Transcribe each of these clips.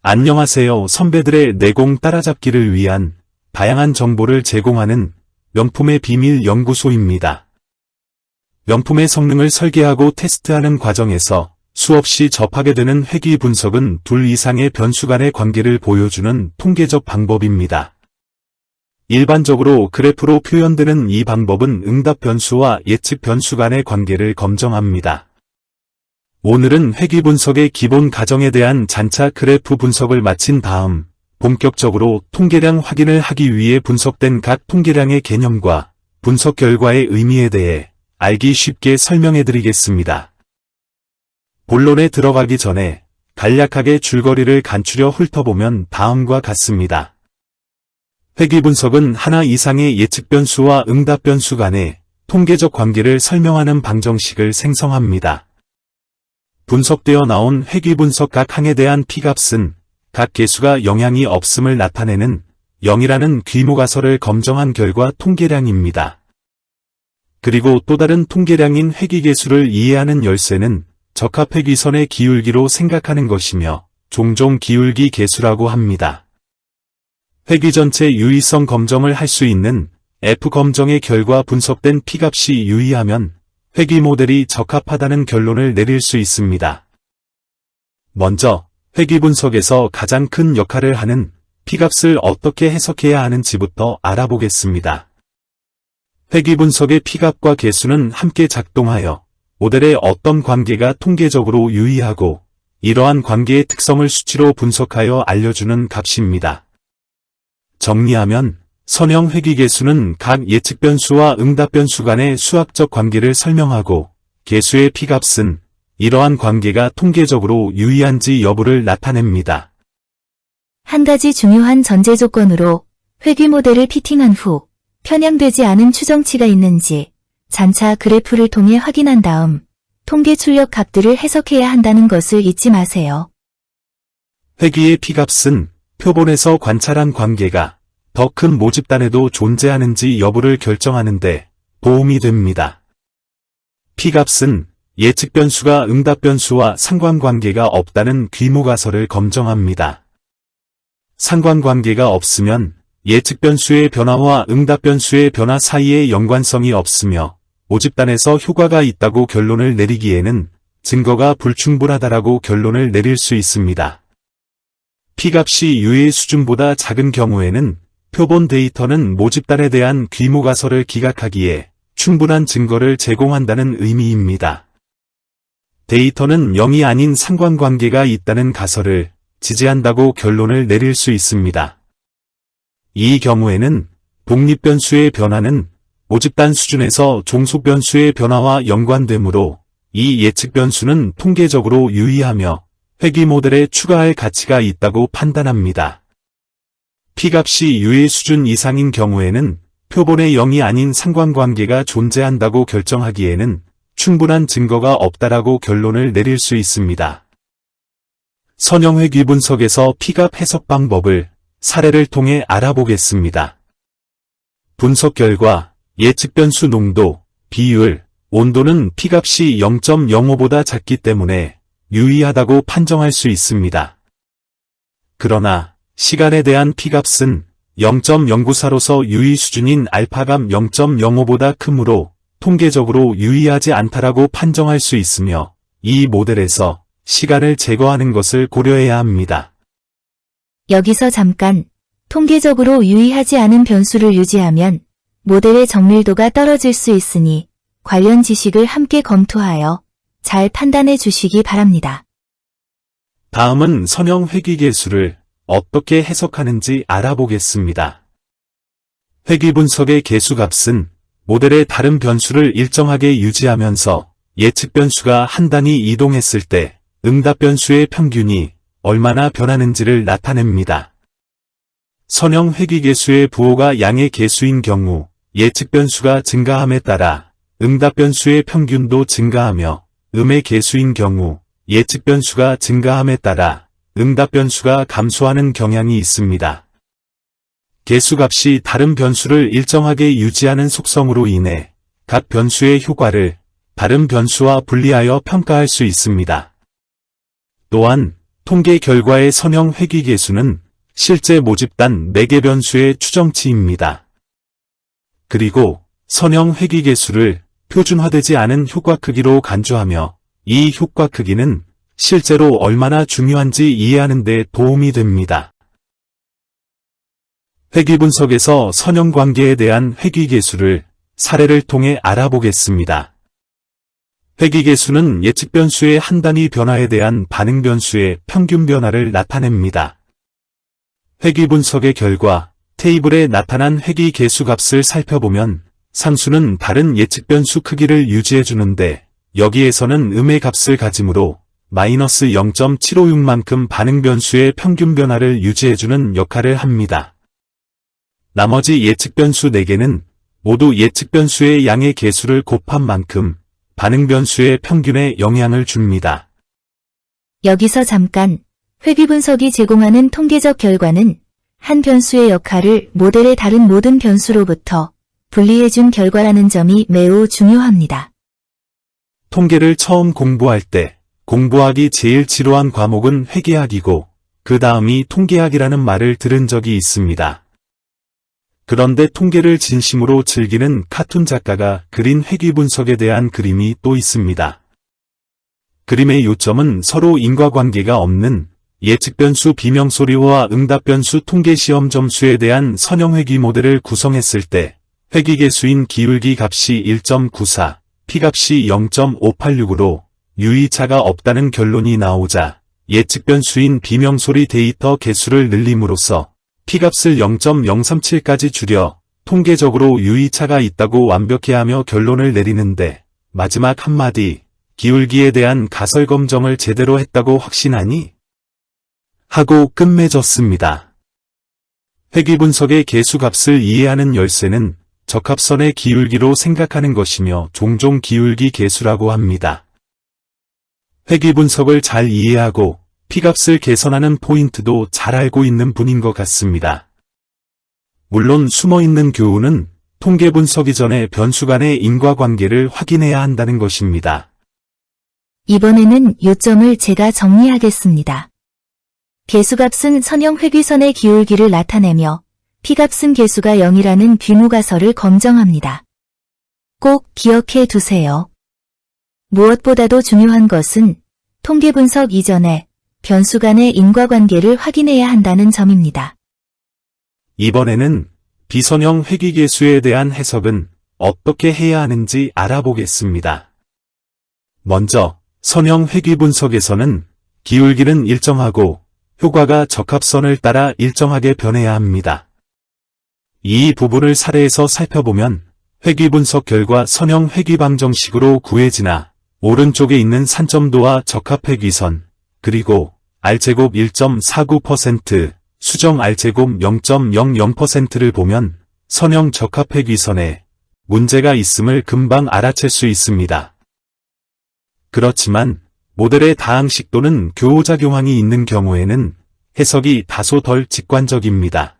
안녕하세요. 선배들의 내공 따라잡기를 위한 다양한 정보를 제공하는 명품의 비밀 연구소입니다. 명품의 성능을 설계하고 테스트하는 과정에서 수없이 접하게 되는 회귀 분석은 둘 이상의 변수 간의 관계를 보여주는 통계적 방법입니다. 일반적으로 그래프로 표현되는 이 방법은 응답 변수와 예측 변수 간의 관계를 검정합니다. 오늘은 회귀 분석의 기본 가정에 대한 잔차 그래프 분석을 마친 다음 본격적으로 통계량 확인을 하기 위해 분석된 각 통계량의 개념과 분석 결과의 의미에 대해 알기 쉽게 설명해드리겠습니다. 본론에 들어가기 전에 간략하게 줄거리를 간추려 훑어보면 다음과 같습니다. 회귀 분석은 하나 이상의 예측 변수와 응답 변수 간의 통계적 관계를 설명하는 방정식을 생성합니다. 분석되어 나온 회귀 분석 각 항에 대한 P값은 각 개수가 영향이 없음을 나타내는 0이라는 귀모가설을 검정한 결과 통계량입니다. 그리고 또 다른 통계량인 회귀계수를 이해하는 열쇠는 적합회귀선의 기울기로 생각하는 것이며 종종 기울기 계수라고 합니다. 회귀 전체 유의성 검정을 할 수 있는 F 검정의 결과 분석된 P값이 유의하면 회귀 모델이 적합하다는 결론을 내릴 수 있습니다. 먼저 회귀 분석에서 가장 큰 역할을 하는 P값을 어떻게 해석해야 하는지부터 알아보겠습니다. 회귀 분석의 P값과 계수는 함께 작동하여 모델의 어떤 관계가 통계적으로 유의하고 이러한 관계의 특성을 수치로 분석하여 알려주는 값입니다. 정리하면 선형 회귀계수는 각 예측 변수와 응답 변수 간의 수학적 관계를 설명하고 계수의 P값은 이러한 관계가 통계적으로 유의한지 여부를 나타냅니다. 한 가지 중요한 전제 조건으로 회귀 모델을 피팅한 후 편향되지 않은 추정치가 있는지 잔차 그래프를 통해 확인한 다음 통계 출력 값들을 해석해야 한다는 것을 잊지 마세요. 회귀의 P값은 표본에서 관찰한 관계가 더 큰 모집단에도 존재하는지 여부를 결정하는 데 도움이 됩니다. P값은 예측 변수가 응답 변수와 상관관계가 없다는 귀모가설을 검정합니다. 상관관계가 없으면 예측 변수의 변화와 응답 변수의 변화 사이에 연관성이 없으며 모집단에서 효과가 있다고 결론을 내리기에는 증거가 불충분하다라고 결론을 내릴 수 있습니다. P값이 유의 수준보다 작은 경우에는 표본 데이터는 모집단에 대한 귀모가설을 기각하기에 충분한 증거를 제공한다는 의미입니다. 데이터는 0이 아닌 상관관계가 있다는 가설을 지지한다고 결론을 내릴 수 있습니다. 이 경우에는 독립변수의 변화는 모집단 수준에서 종속변수의 변화와 연관되므로 이 예측 변수는 통계적으로 유의하며 회귀 모델에 추가할 가치가 있다고 판단합니다. P값이 유의 수준 이상인 경우에는 표본에 0이 아닌 상관관계가 존재한다고 결정하기에는 충분한 증거가 없다라고 결론을 내릴 수 있습니다. 선형 회귀 분석에서 P값 해석 방법을 사례를 통해 알아보겠습니다. 분석 결과 예측 변수 농도, 비율, 온도는 P값이 0.05보다 작기 때문에 유의하다고 판정할 수 있습니다. 그러나 시간에 대한 P값은 0.094로서 유의 수준인 알파값 0.05보다 크므로 통계적으로 유의하지 않다라고 판정할 수 있으며 이 모델에서 시간을 제거하는 것을 고려해야 합니다. 여기서 잠깐 통계적으로 유의하지 않은 변수를 유지하면 모델의 정밀도가 떨어질 수 있으니 관련 지식을 함께 검토하여 잘 판단해 주시기 바랍니다. 다음은 선형 회귀계수를 어떻게 해석하는지 알아보겠습니다. 회귀 분석의 계수값은 모델의 다른 변수를 일정하게 유지하면서 예측 변수가 한 단위 이동했을 때 응답 변수의 평균이 얼마나 변하는지를 나타냅니다. 선형 회귀계수의 부호가 양의 계수인 경우 예측 변수가 증가함에 따라 응답 변수의 평균도 증가하며 음의 계수인 경우 예측 변수가 증가함에 따라 응답 변수가 감소하는 경향이 있습니다. 계수값이 다른 변수를 일정하게 유지하는 속성으로 인해 각 변수의 효과를 다른 변수와 분리하여 평가할 수 있습니다. 또한 통계 결과의 선형 회귀계수는 실제 모집단 매개 변수의 추정치입니다. 그리고 선형 회귀계수를 표준화되지 않은 효과 크기로 간주하며 이 효과 크기는 실제로 얼마나 중요한지 이해하는 데 도움이 됩니다. 회귀 분석에서 선형 관계에 대한 회귀계수를 사례를 통해 알아보겠습니다. 회귀계수는 예측 변수의 한 단위 변화에 대한 반응 변수의 평균 변화를 나타냅니다. 회귀 분석의 결과 테이블에 나타난 회귀계수 값을 살펴보면 상수는 다른 예측 변수 크기를 유지해주는데 여기에서는 음의 값을 가지므로 마이너스 0.756만큼 반응 변수의 평균 변화를 유지해주는 역할을 합니다. 나머지 예측 변수 4개는 모두 예측 변수의 양의 개수를 곱한 만큼 반응 변수의 평균에 영향을 줍니다. 여기서 잠깐, 회귀 분석이 제공하는 통계적 결과는 한 변수의 역할을 모델의 다른 모든 변수로부터 분리해준 결과라는 점이 매우 중요합니다. 통계를 처음 공부할 때 공부하기 제일 지루한 과목은 회계학이고 그 다음이 통계학이라는 말을 들은 적이 있습니다. 그런데 통계를 진심으로 즐기는 카툰 작가가 그린 회귀 분석에 대한 그림이 또 있습니다. 그림의 요점은 서로 인과관계가 없는 예측 변수 비명소리와 응답 변수 통계 시험 점수에 대한 선형 회귀 모델을 구성했을 때 회귀계수인 기울기 값이 1.94, P값이 0.586으로 유의차가 없다는 결론이 나오자 예측 변수인 비명소리 데이터 개수를 늘림으로써 P값을 0.037까지 줄여 통계적으로 유의차가 있다고 완벽해하며 결론을 내리는데 마지막 한마디 기울기에 대한 가설검정을 제대로 했다고 확신하니? 하고 끝맺었습니다. 회귀 분석의 개수값을 이해하는 열쇠는 적합선의 기울기로 생각하는 것이며 종종 기울기 개수라고 합니다. 회귀 분석을 잘 이해하고 P값을 개선하는 포인트도 잘 알고 있는 분인 것 같습니다. 물론 숨어있는 교훈은 통계 분석 이전에 변수 간의 인과관계를 확인해야 한다는 것입니다. 이번에는 요점을 제가 정리하겠습니다. 개수값은 선형 회귀선의 기울기를 나타내며 P값은 개수가 0이라는 귀무가설을 검정합니다. 꼭 기억해 두세요. 무엇보다도 중요한 것은 통계 분석 이전에 변수 간의 인과관계를 확인해야 한다는 점입니다. 이번에는 비선형 회귀계수에 대한 해석은 어떻게 해야 하는지 알아보겠습니다. 먼저 선형 회귀 분석에서는 기울기는 일정하고 효과가 적합선을 따라 일정하게 변해야 합니다. 이 부분을 사례에서 살펴보면 회귀 분석 결과 선형 회귀 방정식으로 구해지나 오른쪽에 있는 산점도와 적합회귀선, 그리고 R제곱 1.49%, 수정 R제곱 0.00%를 보면 선형 적합회귀선에 문제가 있음을 금방 알아챌 수 있습니다. 그렇지만 모델의 다항식 또는 교호작용항이 있는 경우에는 해석이 다소 덜 직관적입니다.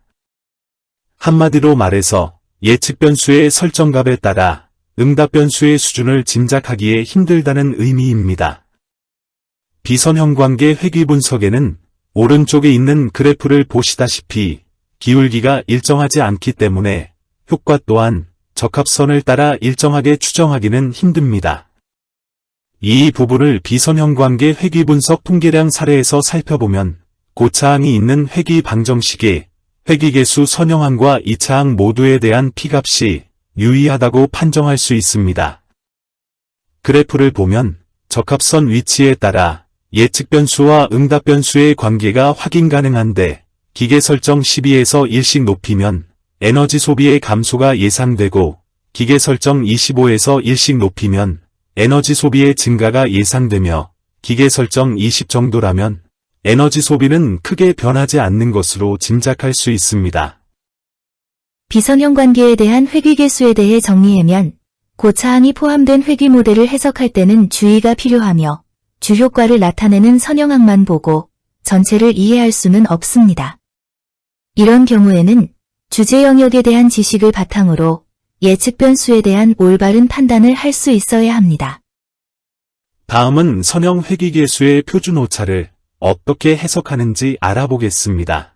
한마디로 말해서 예측 변수의 설정값에 따라 응답 변수의 수준을 짐작하기에 힘들다는 의미입니다. 비선형 관계 회귀 분석에는 오른쪽에 있는 그래프를 보시다시피 기울기가 일정하지 않기 때문에 효과 또한 적합선을 따라 일정하게 추정하기는 힘듭니다. 이 부분을 비선형 관계 회귀 분석 통계량 사례에서 살펴보면 고차항이 있는 회귀 방정식에 회귀계수 선형항과 이차항 모두에 대한 P값이 유의하다고 판정할 수 있습니다. 그래프를 보면 적합선 위치에 따라 예측 변수와 응답 변수의 관계가 확인 가능한데 기계 설정 12에서 1씩 높이면 에너지 소비의 감소가 예상되고 기계 설정 25에서 1씩 높이면 에너지 소비의 증가가 예상되며 기계 설정 20 정도라면 에너지 소비는 크게 변하지 않는 것으로 짐작할 수 있습니다. 비선형 관계에 대한 회귀계수에 대해 정리하면 고차항이 포함된 회귀 모델을 해석할 때는 주의가 필요하며 주효과를 나타내는 선형항만 보고 전체를 이해할 수는 없습니다. 이런 경우에는 주제 영역에 대한 지식을 바탕으로 예측 변수에 대한 올바른 판단을 할 수 있어야 합니다. 다음은 선형 회귀계수의 표준 오차를 어떻게 해석하는지 알아보겠습니다.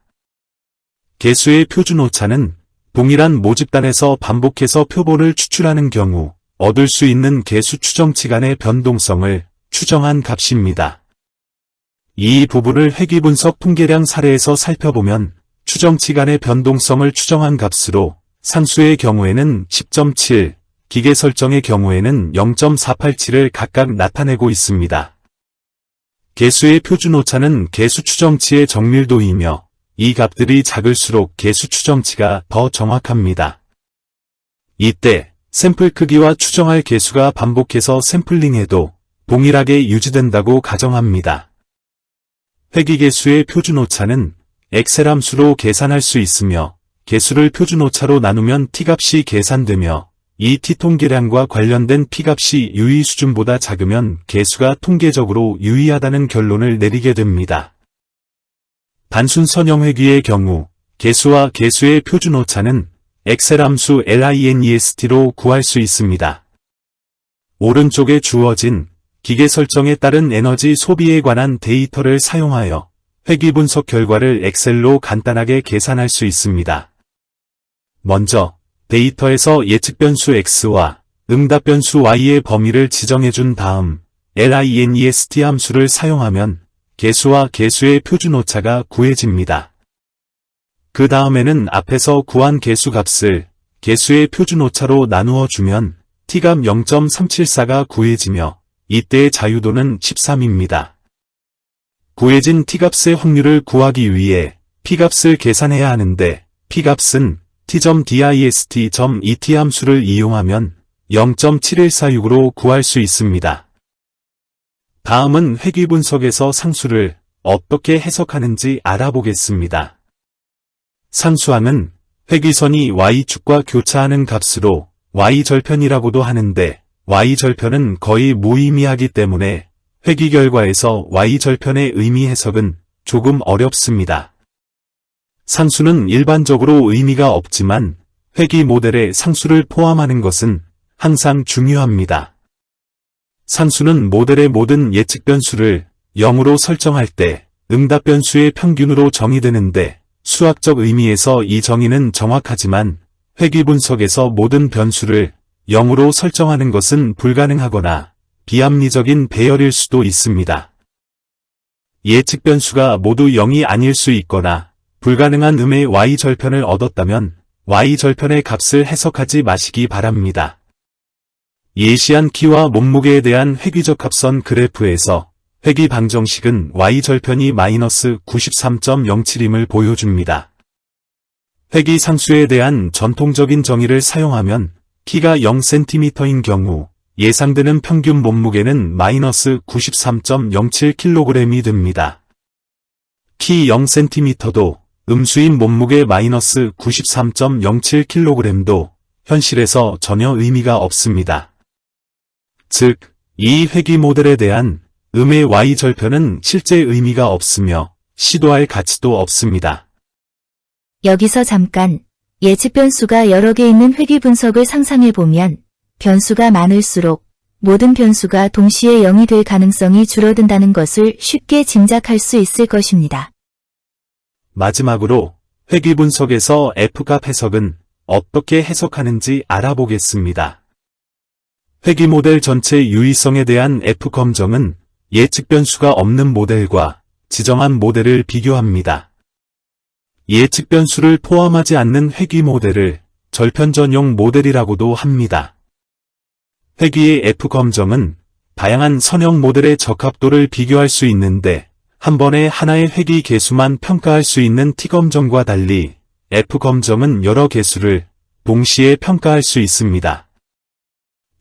개수의 표준 오차는 동일한 모집단에서 반복해서 표본을 추출하는 경우 얻을 수 있는 개수 추정치 간의 변동성을 추정한 값입니다. 이 부분을 회귀분석 통계량 사례에서 살펴보면 추정치 간의 변동성을 추정한 값으로 상수의 경우에는 10.7, 기계 설정의 경우에는 0.487을 각각 나타내고 있습니다. 개수의 표준 오차는 개수 추정치의 정밀도이며 이 값들이 작을수록 개수 추정치가 더 정확합니다. 이때 샘플 크기와 추정할 개수가 반복해서 샘플링해도 동일하게 유지된다고 가정합니다. 회귀개수의 표준 오차는 엑셀 함수로 계산할 수 있으며 개수를 표준 오차로 나누면 t값이 계산되며 이 t통계량과 관련된 p값이 유의 수준보다 작으면 개수가 통계적으로 유의하다는 결론을 내리게 됩니다. 단순 선형회귀의 경우 개수와 개수의 표준 오차는 엑셀 함수 linest로 구할 수 있습니다. 오른쪽에 주어진 기계 설정에 따른 에너지 소비에 관한 데이터를 사용하여 회귀 분석 결과를 엑셀로 간단하게 계산할 수 있습니다. 먼저 데이터에서 예측 변수 x와 응답 변수 y의 범위를 지정해 준 다음 linest 함수를 사용하면 개수와 개수의 표준 오차가 구해집니다. 그 다음에는 앞에서 구한 개수 값을 개수의 표준 오차로 나누어 주면 t값 0.374가 구해지며 이때의 자유도는 13입니다. 구해진 t값의 확률을 구하기 위해 p값을 계산해야 하는데 p값은 t.dist.et 함수를 이용하면 0.7146으로 구할 수 있습니다. 다음은 회귀 분석에서 상수를 어떻게 해석하는지 알아보겠습니다. 상수항은 회귀선이 y축과 교차하는 값으로 y절편이라고도 하는데 y절편은 거의 무의미하기 때문에 회귀 결과에서 y절편의 의미 해석은 조금 어렵습니다. 상수는 일반적으로 의미가 없지만 회귀 모델에 상수를 포함하는 것은 항상 중요합니다. 상수는 모델의 모든 예측 변수를 0으로 설정할 때 응답 변수의 평균으로 정의되는데 수학적 의미에서 이 정의는 정확하지만 회귀 분석에서 모든 변수를 0으로 설정하는 것은 불가능하거나 비합리적인 배열일 수도 있습니다. 예측 변수가 모두 0이 아닐 수 있거나 불가능한 음의 y절편을 얻었다면 y절편의 값을 해석하지 마시기 바랍니다. 예시한 키와 몸무게에 대한 회귀적 합선 그래프에서 회귀 방정식은 y절편이 마이너스 93.07임을 보여줍니다. 회귀 상수에 대한 전통적인 정의를 사용하면 키가 0cm인 경우 예상되는 평균 몸무게는 마이너스 93.07kg이 됩니다. 키 0cm도 음수인 몸무게 마이너스 93.07kg도 현실에서 전혀 의미가 없습니다. 즉, 이 회귀 모델에 대한 음의 y절편은 실제 의미가 없으며 시도할 가치도 없습니다. 여기서 잠깐 예측 변수가 여러 개 있는 회귀 분석을 상상해보면 변수가 많을수록 모든 변수가 동시에 0이 될 가능성이 줄어든다는 것을 쉽게 짐작할 수 있을 것입니다. 마지막으로 회귀 분석에서 F값 해석은 어떻게 해석하는지 알아보겠습니다. 회귀 모델 전체 유의성에 대한 F 검정은 예측 변수가 없는 모델과 지정한 모델을 비교합니다. 예측 변수를 포함하지 않는 회귀 모델을 절편 전용 모델이라고도 합니다. 회귀의 F 검정은 다양한 선형 모델의 적합도를 비교할 수 있는데 한 번에 하나의 회귀 개수만 평가할 수 있는 T 검정과 달리 F 검정은 여러 개수를 동시에 평가할 수 있습니다.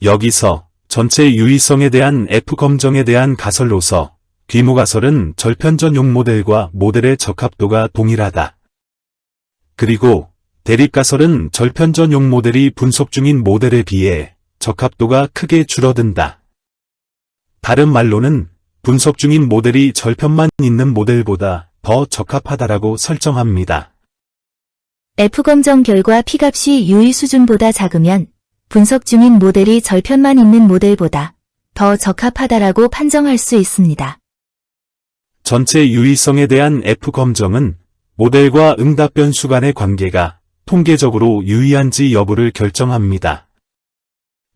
여기서 전체 유의성에 대한 F 검정에 대한 가설로서 귀무가설은 절편 전용 모델과 모델의 적합도가 동일하다. 그리고 대립가설은 절편 전용 모델이 분석 중인 모델에 비해 적합도가 크게 줄어든다. 다른 말로는 분석 중인 모델이 절편만 있는 모델보다 더 적합하다라고 설정합니다. F검정 결과 P값이 유의 수준보다 작으면 분석 중인 모델이 절편만 있는 모델보다 더 적합하다라고 판정할 수 있습니다. 전체 유의성에 대한 F 검정은 모델과 응답 변수 간의 관계가 통계적으로 유의한지 여부를 결정합니다.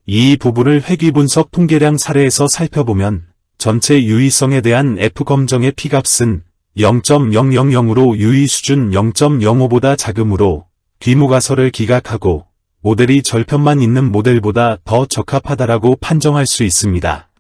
이 부분을 회귀분석 통계량 사례에서 살펴보면 전체 유의성에 대한 F 검정의 P값은 0.000으로 유의 수준 0.05보다 작으므로 귀무가설을 기각하고 모델이 절편만 있는 모델보다 더 적합하다라고 판정할 수 있습니다.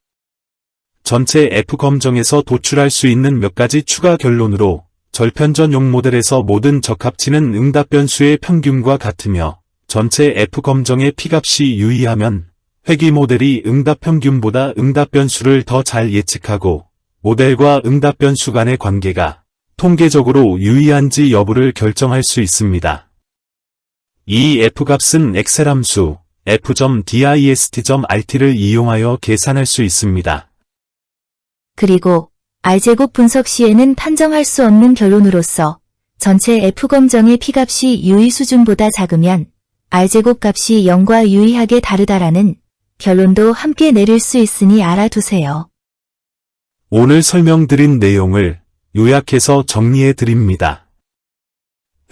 전체 F 검정에서 도출할 수 있는 몇 가지 추가 결론으로 절편 전용 모델에서 모든 적합치는 응답 변수의 평균과 같으며 전체 F 검정의 P값이 유의하면 회귀 모델이 응답 평균보다 응답 변수를 더 잘 예측하고 모델과 응답 변수 간의 관계가 통계적으로 유의한지 여부를 결정할 수 있습니다. 이 F값은 엑셀 함수 f.dist.rt를 이용하여 계산할 수 있습니다. 그리고 R제곱 분석 시에는 판정할 수 없는 결론으로서 전체 F검정의 P값이 유의 수준보다 작으면 R제곱 값이 0과 유의하게 다르다라는 결론도 함께 내릴 수 있으니 알아두세요. 오늘 설명드린 내용을 요약해서 정리해 드립니다.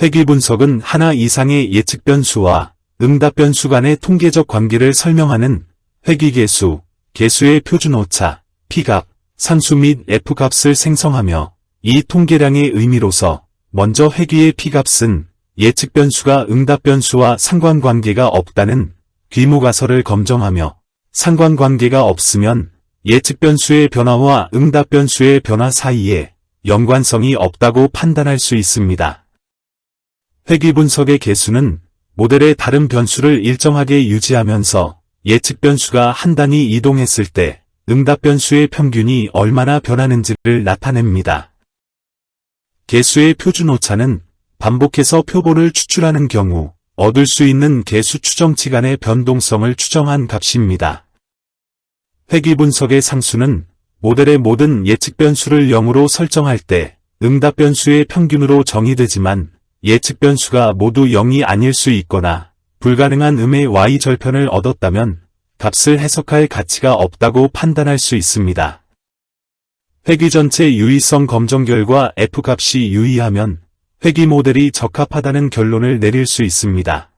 회귀 분석은 하나 이상의 예측 변수와 응답 변수 간의 통계적 관계를 설명하는 회귀계수, 계수의 표준오차, P값, 상수 및 F값을 생성하며 이 통계량의 의미로서 먼저 회귀의 P값은 예측 변수가 응답 변수와 상관관계가 없다는 귀무가설을 검정하며 상관관계가 없으면 예측 변수의 변화와 응답 변수의 변화 사이에 연관성이 없다고 판단할 수 있습니다. 회귀 분석의 계수는 모델의 다른 변수를 일정하게 유지하면서 예측 변수가 한 단위 이동했을 때 응답 변수의 평균이 얼마나 변하는지를 나타냅니다. 계수의 표준오차는 반복해서 표본을 추출하는 경우 얻을 수 있는 계수 추정치 간의 변동성을 추정한 값입니다. 회귀 분석의 상수는 모델의 모든 예측 변수를 0으로 설정할 때 응답 변수의 평균으로 정의되지만 예측 변수가 모두 0이 아닐 수 있거나 불가능한 음의 y절편을 얻었다면 값을 해석할 가치가 없다고 판단할 수 있습니다. 회귀 전체 유의성 검정 결과 F값이 유의하면 회귀 모델이 적합하다는 결론을 내릴 수 있습니다.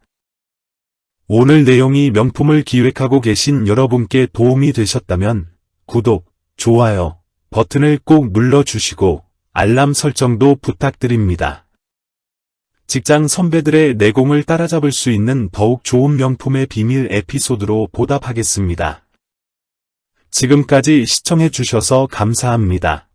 오늘 내용이 명품을 기획하고 계신 여러분께 도움이 되셨다면 구독, 좋아요 버튼을 꼭 눌러주시고 알람 설정도 부탁드립니다. 직장 선배들의 내공을 따라잡을 수 있는 더욱 좋은 명품의 비밀 에피소드로 보답하겠습니다. 지금까지 시청해주셔서 감사합니다.